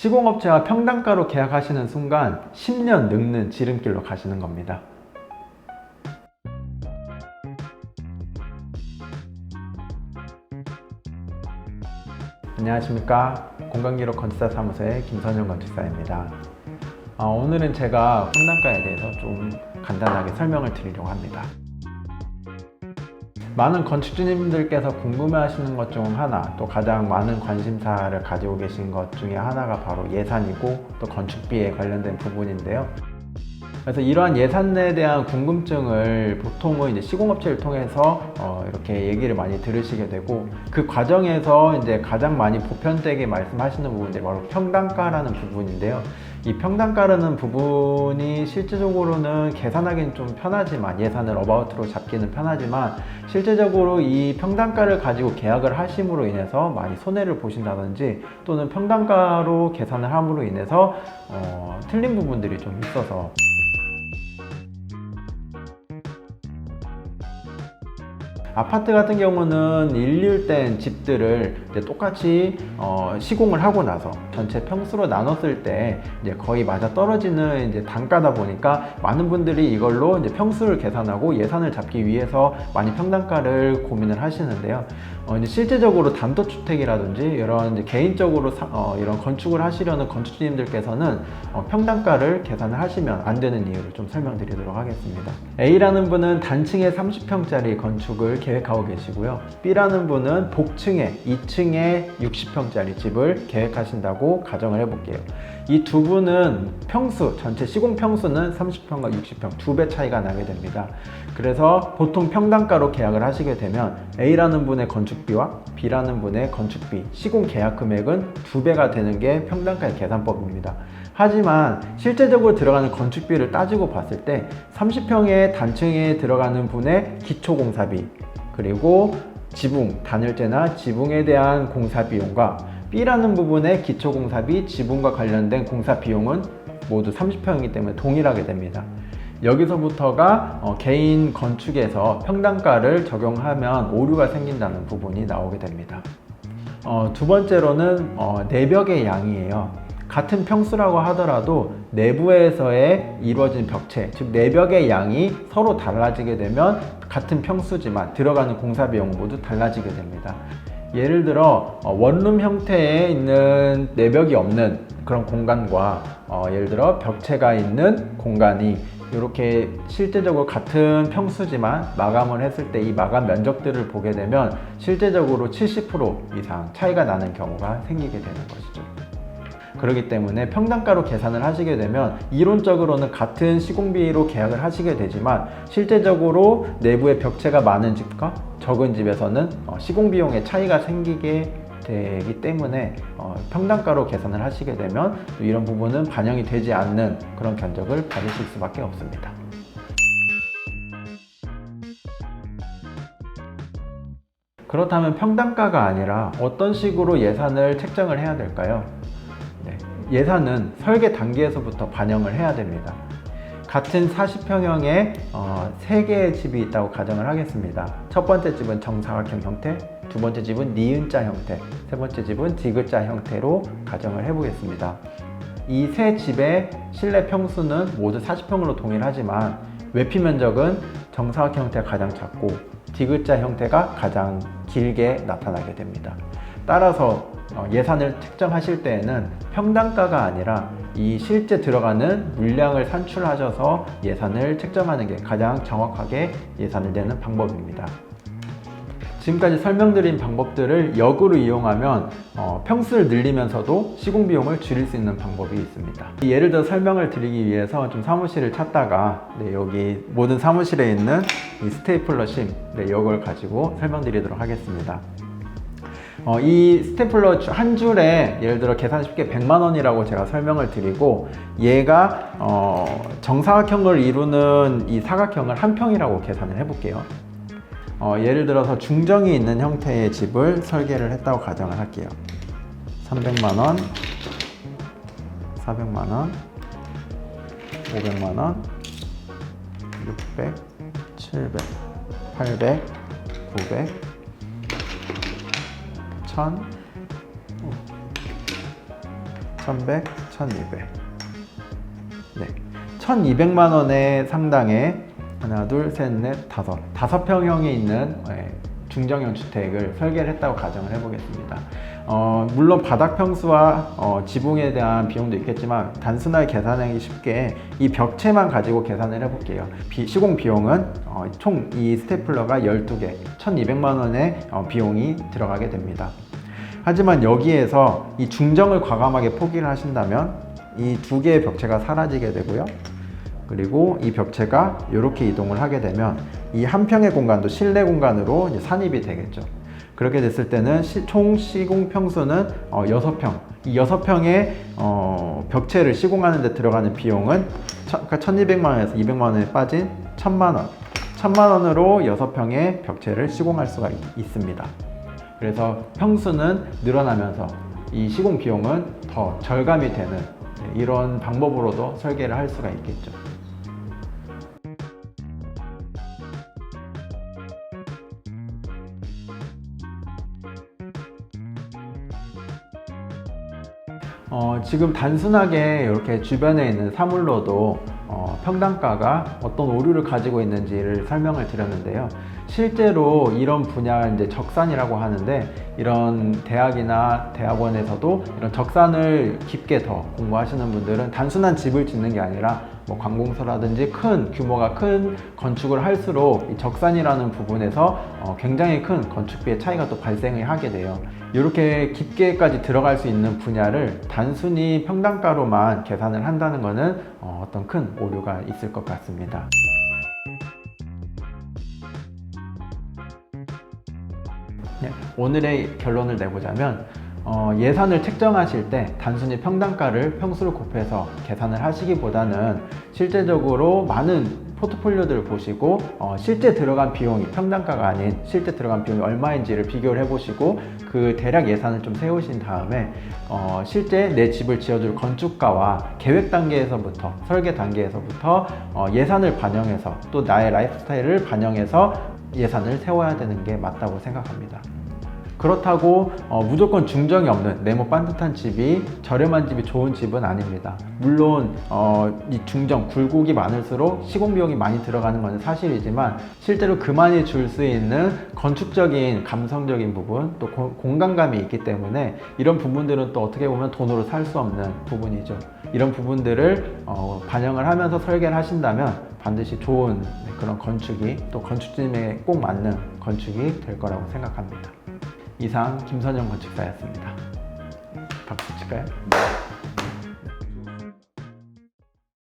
시공업체와 평당가로 계약하시는 순간 10년 늙는 지름길로 가시는 겁니다. 안녕하십니까. 공간기록 건축사 사무소의 김선영 건축사입니다. 오늘은 제가 평당가에 대해서 좀 간단하게 설명을 드리려고 합니다. 많은 건축주님들께서 궁금해하시는 것 중 하나, 또 가장 많은 관심사를 가지고 계신 것 중에 하나가 바로 예산이고 또 건축비에 관련된 부분인데요. 그래서 이러한 예산에 대한 궁금증을 보통은 이제 시공업체를 통해서 이렇게 얘기를 많이 들으시게 되고, 그 과정에서 이제 가장 많이 보편되게 말씀하시는 부분이 바로 평당가라는 부분인데요. 이 평당가라는 부분이 실질적으로는 계산하기는 좀 편하지만, 예산을 어바웃으로 잡기는 편하지만, 실제적으로 이 평당가를 가지고 계약을 하심으로 인해서 많이 손해를 보신다든지, 또는 평당가로 계산을 함으로 인해서 틀린 부분들이 좀 있어서, 아파트 같은 경우는 일률된 집들을 이제 똑같이 시공을 하고 나서 전체 평수로 나눴을 때 이제 거의 맞아 떨어지는 이제 단가다 보니까 많은 분들이 이걸로 이제 평수를 계산하고 예산을 잡기 위해서 많이 평당가를 고민을 하시는데요. 이제 실제적으로 단독주택이라든지 이런 이제 개인적으로 이런 건축을 하시려는 건축주님들께서는 평당가를 계산을 하시면 안 되는 이유를 좀 설명드리도록 하겠습니다. A라는 분은 단층에 30평짜리 건축을 계획하고 계시고요. B라는 분은 복층에 2층에 60평짜리 집을 계획하신다고 가정을 해볼게요. 이 두 분은 평수, 전체 시공 평수는 30평과 60평 2배 차이가 나게 됩니다. 그래서 보통 평당가로 계약을 하시게 되면 A라는 분의 건축비와 B라는 분의 건축비, 시공 계약 금액은 2배가 되는 게 평당가의 계산법입니다. 하지만 실제적으로 들어가는 건축비를 따지고 봤을 때 30평의 단층에 들어가는 분의 기초공사비, 그리고 지붕, 단열재나 지붕에 대한 공사비용과 B라는 부분의 기초공사비, 지붕과 관련된 공사비용은 모두 30평이기 때문에 동일하게 됩니다. 여기서부터가 개인 건축에서 평당가를 적용하면 오류가 생긴다는 부분이 나오게 됩니다. 두 번째로는 내벽의 양이에요. 같은 평수라고 하더라도 내부에서의 이루어진 벽체, 즉 내벽의 양이 서로 달라지게 되면 같은 평수지만 들어가는 공사 비용은 모두 달라지게 됩니다. 예를 들어 원룸 형태에 있는 내벽이 없는 그런 공간과 예를 들어 벽체가 있는 공간이 이렇게 실제적으로 같은 평수지만 마감을 했을 때 이 마감 면적들을 보게 되면 실제적으로 70% 이상 차이가 나는 경우가 생기게 되는 것이죠. 그렇기 때문에 평당가로 계산을 하시게 되면 이론적으로는 같은 시공비로 계약을 하시게 되지만 실제적으로 내부에 벽체가 많은 집과 적은 집에서는 시공비용의 차이가 생기게 되기 때문에 평당가로 계산을 하시게 되면 이런 부분은 반영이 되지 않는 그런 견적을 받으실 수밖에 없습니다. 그렇다면 평당가가 아니라 어떤 식으로 예산을 책정을 해야 될까요? 예산은 설계 단계에서부터 반영을 해야 됩니다. 같은 40평형에 3개의 집이 있다고 가정을 하겠습니다. 첫 번째 집은 정사각형 형태, 두 번째 집은 니은자 형태, 세 번째 집은 디귿자 형태로 가정을 해보겠습니다. 이 세 집의 실내 평수는 모두 40평으로 동일하지만 외피 면적은 정사각형 형태가 가장 작고 디귿자 형태가 가장 길게 나타나게 됩니다. 따라서 예산을 책정하실 때에는 평당가가 아니라 이 실제 들어가는 물량을 산출하셔서 예산을 책정하는 게 가장 정확하게 예산을 내는 방법입니다. 지금까지 설명드린 방법들을 역으로 이용하면 평수를 늘리면서도 시공비용을 줄일 수 있는 방법이 있습니다. 예를 들어 설명을 드리기 위해서 좀 사무실을 찾다가 여기 모든 사무실에 있는 이 스테이플러 심, 이걸 가지고 설명드리도록 하겠습니다. 이 스테이플러 한 줄에 예를 들어 계산 쉽게 100만 원이라고 제가 설명을 드리고, 얘가 정사각형을 이루는 이 사각형을 한 평이라고 계산을 해볼게요. 예를 들어서 중정이 있는 형태의 집을 설계를 했다고 가정을 할게요. 300만 원, 400만 원, 500만 원, 600, 700, 800, 900, 1000, 1100, 1200. 네. 1200만 원의 상당의 하나, 둘, 셋, 넷, 다섯 평형이 있는 중정형 주택을 설계를 했다고 가정을 해보겠습니다. 물론 바닥 평수와 지붕에 대한 비용도 있겠지만 단순하게 계산하기 쉽게 이 벽체만 가지고 계산을 해볼게요. 시공 비용은 총 이 스테플러가 12개, 1200만 원의 비용이 들어가게 됩니다. 하지만 여기에서 이 중정을 과감하게 포기를 하신다면 이 두 개의 벽체가 사라지게 되고요. 그리고 이 벽체가 이렇게 이동을 하게 되면 이 한 평의 공간도 실내 공간으로 이제 산입이 되겠죠. 그렇게 됐을 때는 총 시공 평수는 6평. 이 6평의 벽체를 시공하는 데 들어가는 비용은 1200만 원에서 200만 원에 빠진 1000만 원. 1000만 원으로 6평의 벽체를 시공할 수가 있습니다. 그래서 평수는 늘어나면서 이 시공 비용은 더 절감이 되는 이런 방법으로도 설계를 할 수가 있겠죠. 지금 단순하게 이렇게 주변에 있는 사물로도 평당가가 어떤 오류를 가지고 있는지를 설명을 드렸는데요. 실제로 이런 분야 이제 적산이라고 하는데 이런 대학이나 대학원에서도 이런 적산을 깊게 더 공부하시는 분들은 단순한 집을 짓는 게 아니라 뭐 관공서라든지 큰 규모가 큰 건축을 할수록 이 적산이라는 부분에서 굉장히 큰 건축비의 차이가 또 발생을 하게 돼요. 이렇게 깊게까지 들어갈 수 있는 분야를 단순히 평당가로만 계산을 한다는 것은 어떤 큰 오류가 있을 것 같습니다. 네, 오늘의 결론을 내보자면 예산을 책정하실 때 단순히 평당가를 평수를 곱해서 계산을 하시기보다는 실제적으로 많은 포트폴리오들을 보시고 실제 들어간 비용이 평당가가 아닌 실제 들어간 비용이 얼마인지를 비교를 해보시고 그 대략 예산을 좀 세우신 다음에 실제 내 집을 지어줄 건축가와 계획 단계에서부터 설계 단계에서부터 예산을 반영해서 또 나의 라이프 스타일을 반영해서 예산을 세워야 되는 게 맞다고 생각합니다. 그렇다고 무조건 중정이 없는 네모 반듯한 집이 저렴한 집이 좋은 집은 아닙니다. 물론 이 중정, 굴곡이 많을수록 시공 비용이 많이 들어가는 것은 사실이지만 실제로 그만이 줄 수 있는 건축적인 감성적인 부분 또 공간감이 있기 때문에 이런 부분들은 또 어떻게 보면 돈으로 살 수 없는 부분이죠. 이런 부분들을 반영을 하면서 설계를 하신다면 반드시 좋은 그런 건축이 또 건축팀에 꼭 맞는 건축이 될 거라고 생각합니다. 이상 김선영 건축사였습니다. 박수 칠까요?